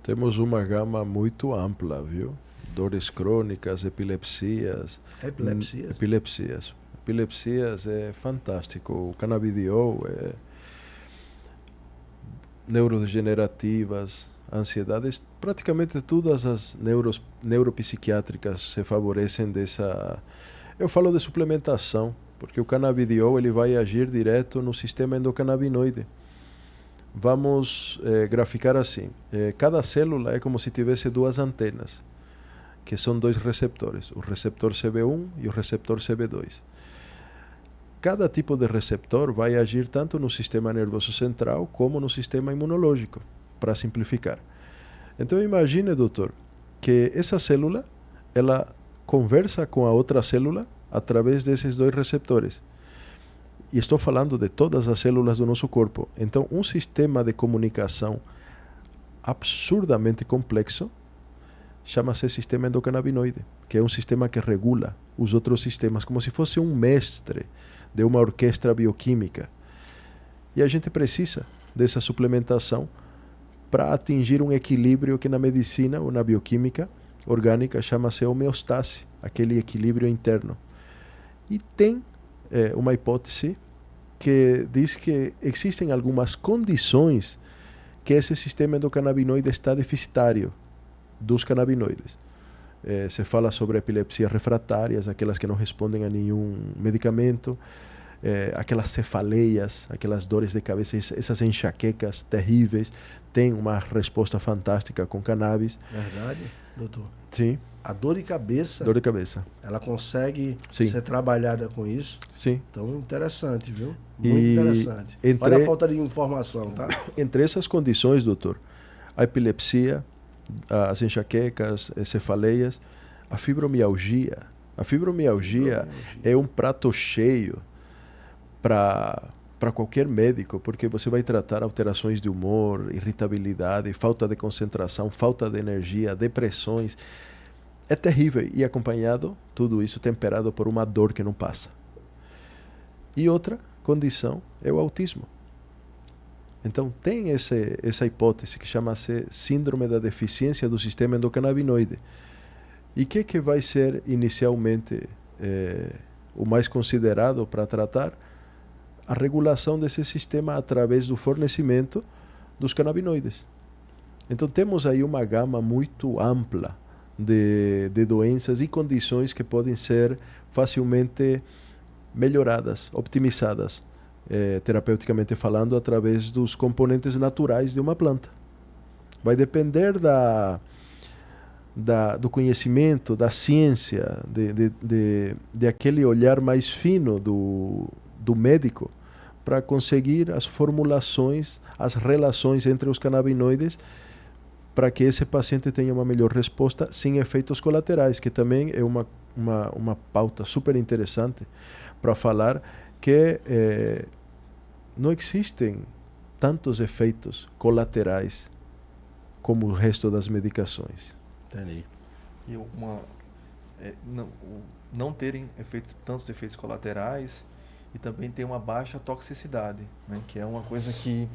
Temos uma gama muito ampla, viu? Dores crônicas, epilepsias. Epilepsias? Epilepsias é fantástico. O canabidiol é neurodegenerativas, ansiedades, praticamente todas as neuropsiquiátricas se favorecem dessa... Eu falo de suplementação, porque o canabidiol ele vai agir direto no sistema endocannabinoide. Vamos graficar assim. Cada célula é como se tivesse duas antenas, que são dois receptores, o receptor CB1 e o receptor CB2. Cada tipo de receptor vai agir tanto no sistema nervoso central como no sistema imunológico, para simplificar. Então imagine, doutor, que essa célula, ela conversa com a outra célula através desses dois receptores. E estou falando de todas as células do nosso corpo. Então, um sistema de comunicação absurdamente complexo chama-se sistema endocannabinoide, que é um sistema que regula os outros sistemas, como se fosse um mestre de uma orquestra bioquímica. E a gente precisa dessa suplementação para atingir um equilíbrio que na medicina ou na bioquímica orgânica chama-se homeostase, aquele equilíbrio interno. E tem uma hipótese que diz que existem algumas condições que esse sistema endocannabinoide está deficitário dos canabinoides. Se fala sobre epilepsias refratárias, aquelas que não respondem a nenhum medicamento, aquelas cefaleias, aquelas dores de cabeça, essas enxaquecas terríveis, tem uma resposta fantástica com cannabis. Verdade, doutor? Sim. A dor de cabeça, ela consegue ser trabalhada com isso? Sim. Então, interessante, viu? Muito interessante. Olha a falta de informação, tá? Entre essas condições, doutor, a epilepsia, as enxaquecas, cefaleias, a fibromialgia. A fibromialgia é um prato cheio para qualquer médico, porque você vai tratar alterações de humor, irritabilidade, falta de concentração, falta de energia, depressões. É terrível e acompanhado, tudo isso temperado por uma dor que não passa. E outra condição é o autismo. Então tem essa hipótese que chama-se síndrome da deficiência do sistema endocannabinoide. E o que vai ser inicialmente o mais considerado para tratar? A regulação desse sistema através do fornecimento dos canabinoides. Então temos aí uma gama muito ampla de doenças e condições que podem ser facilmente melhoradas, optimizadas, terapeuticamente falando, através dos componentes naturais de uma planta. Vai depender do conhecimento, da ciência, de aquele olhar mais fino do médico para conseguir as formulações, as relações entre os canabinoides, para que esse paciente tenha uma melhor resposta sem efeitos colaterais, que também é uma pauta super interessante para falar que não existem tantos efeitos colaterais como o resto das medicações. Entendi. E não terem tantos efeitos colaterais e também ter uma baixa toxicidade, né? Que é uma coisa que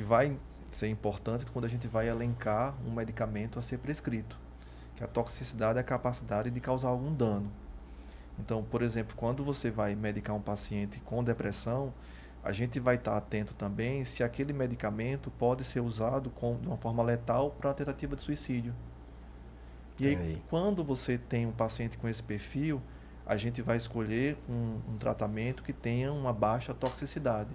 vai ser importante quando a gente vai elencar um medicamento a ser prescrito. Que a toxicidade é a capacidade de causar algum dano. Então, por exemplo, quando você vai medicar um paciente com depressão, a gente vai estar atento também se aquele medicamento pode ser usado de uma forma letal para a tentativa de suicídio. E aí, quando você tem um paciente com esse perfil, a gente vai escolher um tratamento que tenha uma baixa toxicidade.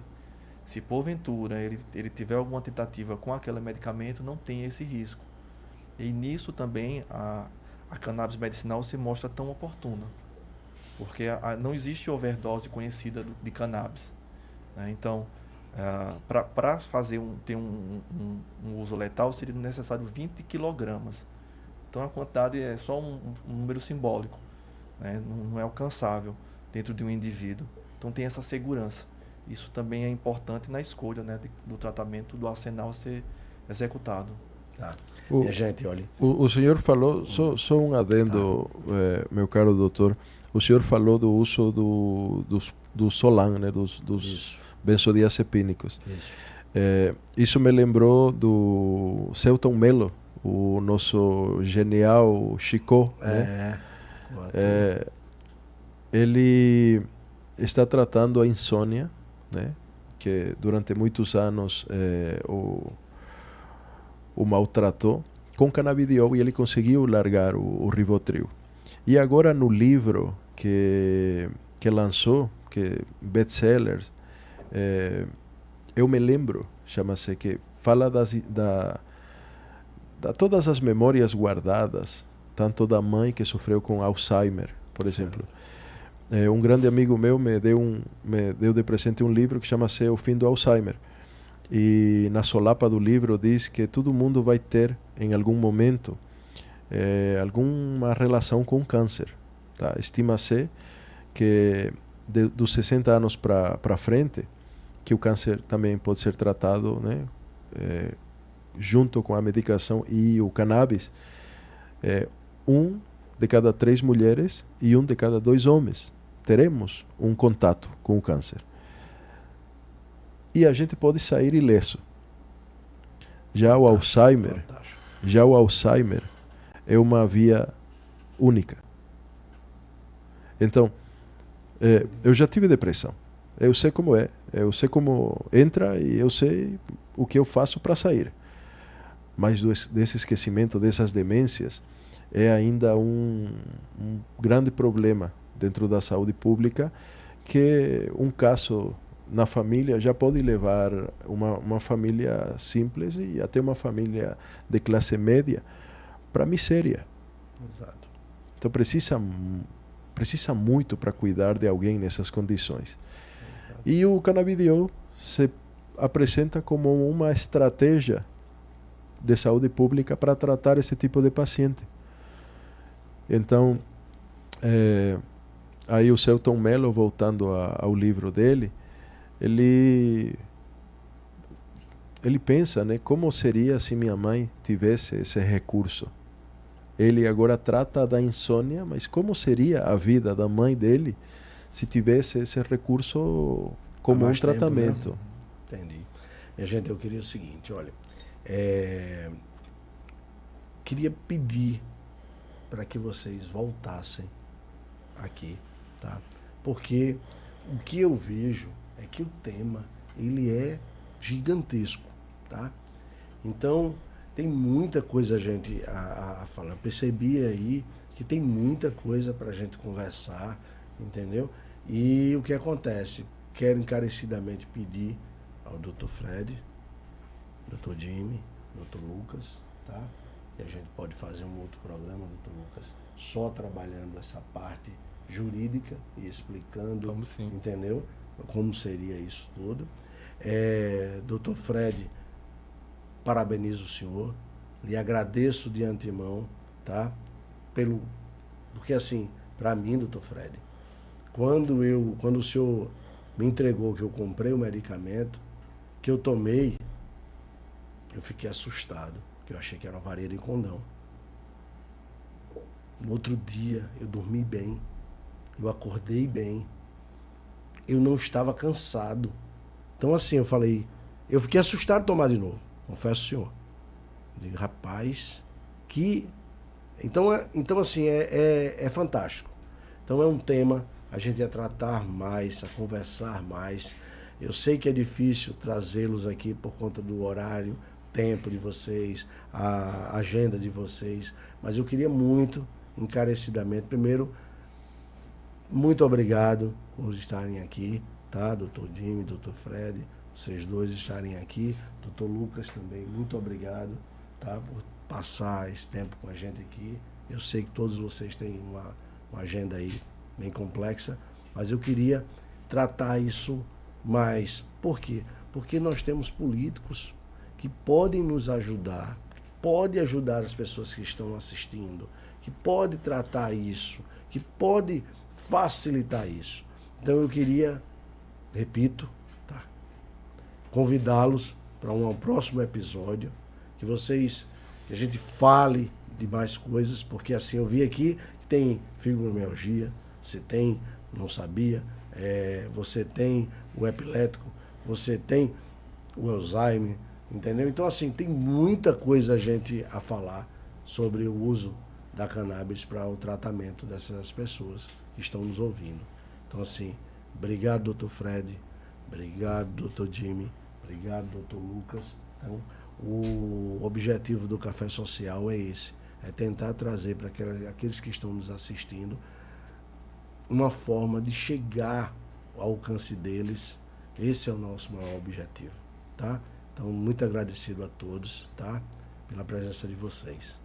Se porventura ele tiver alguma tentativa com aquele medicamento, não tem esse risco. E nisso também a cannabis medicinal se mostra tão oportuna. Porque não existe overdose conhecida de cannabis. Né? Então, para ter um uso letal, seria necessário 20 quilogramas. Então, a quantidade é só um número simbólico. Né? Não é alcançável dentro de um indivíduo. Então, tem essa segurança. Isso também é importante na escolha, né, do tratamento, do arsenal a ser executado. Tá. Minha gente, olha. O senhor falou, só um adendo, meu caro doutor. O senhor falou do uso do Solan, né, dos benzodiazepínicos. Isso me lembrou do Selton Mello, o nosso genial Chico. Né? Ele está tratando a insônia, né, que durante muitos anos o maltratou, com canabidiol, e ele conseguiu largar o Rivotril. E agora no livro que lançou, que best-sellers, eu me lembro, chama-se, que fala todas as memórias guardadas, tanto da mãe que sofreu com Alzheimer, por exemplo. Um grande amigo meu me deu de presente um livro que chama-se O Fim do Alzheimer. E na solapa do livro diz que todo mundo vai ter, em algum momento, alguma relação com câncer. Tá? Estima-se que dos 60 anos para frente, que o câncer também pode ser tratado, né, junto com a medicação e o cannabis, 1 de cada 3 mulheres e 1 de cada 2 homens teremos um contato com o câncer. E a gente pode sair ileso. Já o Alzheimer é uma via única. Então, eu já tive depressão. Eu sei como é. Eu sei como entra e eu sei o que eu faço para sair. Mas desse esquecimento, dessas demências, é ainda um grande problema dentro da saúde pública, que um caso na família já pode levar uma família simples e até uma família de classe média para miséria. Exato. Então precisa muito para cuidar de alguém nessas condições. Exato. E o canabidiol se apresenta como uma estratégia de saúde pública para tratar esse tipo de paciente. Então, aí o Selton Mello, voltando ao livro dele, ele pensa, né, como seria se minha mãe tivesse esse recurso. Ele agora trata da insônia, mas como seria a vida da mãe dele se tivesse esse recurso como um tratamento? Tempo, né? Entendi. Minha gente, eu queria o seguinte, olha, queria pedir para que vocês voltassem aqui, tá? Porque o que eu vejo é que o tema, ele é gigantesco, tá? Então, tem muita coisa a falar. Eu percebi aí que tem muita coisa para a gente conversar, entendeu? E o que acontece? Quero encarecidamente pedir ao Dr. Fred, Dr. Jimmy, Dr. Lucas, tá? E a gente pode fazer um outro programa, Dr. Lucas, só trabalhando essa parte jurídica e explicando, Vamos sim. entendeu? Como seria isso tudo. Dr. Fred, parabenizo o senhor, lhe agradeço de antemão, tá? Porque assim, para mim, Dr. Fred, quando o senhor me entregou que eu comprei o medicamento, que eu tomei, eu fiquei assustado, porque eu achei que era uma vareira em condão. No outro dia, eu dormi bem, eu acordei bem, eu não estava cansado. Então assim, eu fiquei assustado de tomar de novo, confesso ao senhor. Eu digo, rapaz, que... Então assim, é fantástico. Então é um tema, a gente ia tratar mais, a conversar mais. Eu sei que é difícil trazê-los aqui por conta do horário, tempo de vocês, a agenda de vocês, mas eu queria muito, encarecidamente, primeiro, muito obrigado por estarem aqui, tá? Dr. Jimmy, Dr. Fred, vocês dois estarem aqui, Dr. Lucas também, muito obrigado, tá? Por passar esse tempo com a gente aqui. Eu sei que todos vocês têm uma agenda aí bem complexa, mas eu queria tratar isso mais. Por quê? Porque nós temos políticos que podem nos ajudar, que podem ajudar as pessoas que estão assistindo, que pode tratar isso, que pode facilitar isso. Então eu queria, repito, tá, convidá-los para um próximo episódio, que a gente fale de mais coisas, porque assim, eu vi aqui que tem fibromialgia, você tem, não sabia, você tem o epilético, você tem o Alzheimer, entendeu? Então assim, tem muita coisa a gente a falar sobre o uso da cannabis para o tratamento dessas pessoas que estão nos ouvindo. Então assim, obrigado, Dr. Fred, obrigado, Dr. Jimmy, obrigado, Dr. Lucas. Então, o objetivo do Café Social é esse, é tentar trazer para aqueles que estão nos assistindo uma forma de chegar ao alcance deles. Esse é o nosso maior objetivo, tá? Então, muito agradecido a todos, tá? Pela presença de vocês.